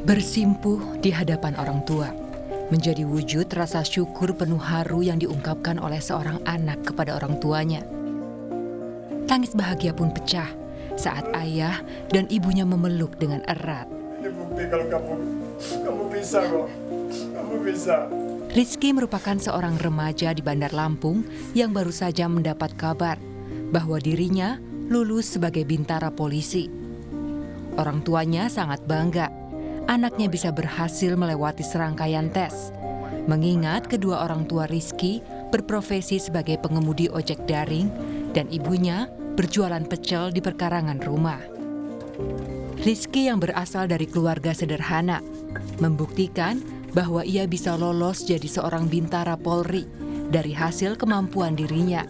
Bersimpuh di hadapan orang tua menjadi wujud rasa syukur penuh haru yang diungkapkan oleh seorang anak kepada orang tuanya. Tangis bahagia pun pecah saat ayah dan ibunya memeluk dengan erat. Ini bukti kalau kamu bisa kok. Kamu bisa. Rizky merupakan seorang remaja di Bandar Lampung yang baru saja mendapat kabar bahwa dirinya lulus sebagai bintara polisi. Orang tuanya sangat bangga anaknya bisa berhasil melewati serangkaian tes, mengingat kedua orang tua Rizky berprofesi sebagai pengemudi ojek daring dan ibunya berjualan pecel di perkarangan rumah. Rizky yang berasal dari keluarga sederhana membuktikan bahwa ia bisa lolos jadi seorang bintara Polri dari hasil kemampuan dirinya.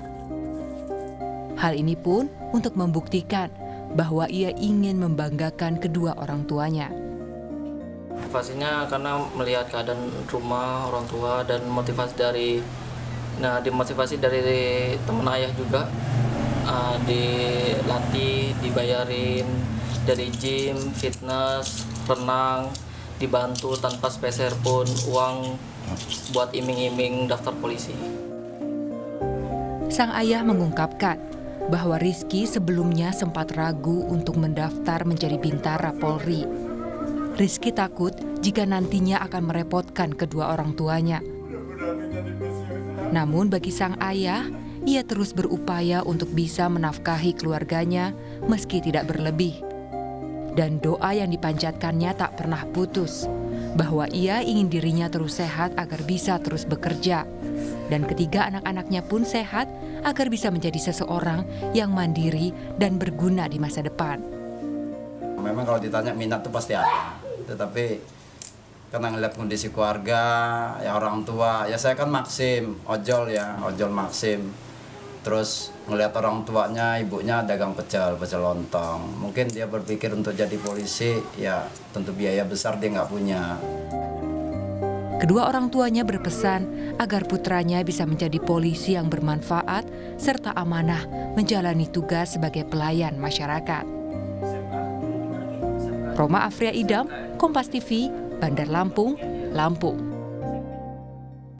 Hal ini pun untuk membuktikan bahwa ia ingin membanggakan kedua orang tuanya. Motivasinya karena melihat keadaan rumah orang tua dan dimotivasi dari teman ayah juga, dilatih, dibayarin dari gym, fitness, renang, dibantu tanpa speser pun uang buat iming-iming daftar polisi. Sang ayah mengungkapkan bahwa Rizky sebelumnya sempat ragu untuk mendaftar menjadi bintara Polri. Rizky takut jika nantinya akan merepotkan kedua orang tuanya. Namun bagi sang ayah, ia terus berupaya untuk bisa menafkahi keluarganya meski tidak berlebih. Dan doa yang dipanjatkannya tak pernah putus, bahwa ia ingin dirinya terus sehat agar bisa terus bekerja. Dan ketiga anak-anaknya pun sehat agar bisa menjadi seseorang yang mandiri dan berguna di masa depan. Memang kalau ditanya minat itu pasti ada, tetapi karena ngeliat kondisi keluarga, ya orang tua, ya saya kan Maksim, ojol Maksim. Terus ngeliat orang tuanya, ibunya dagang pecel lontong. Mungkin dia berpikir untuk jadi polisi, ya tentu biaya besar dia nggak punya. Kedua orang tuanya berpesan agar putranya bisa menjadi polisi yang bermanfaat serta amanah menjalani tugas sebagai pelayan masyarakat. Roma Afria Idam, Kompas TV, Bandar Lampung, Lampung.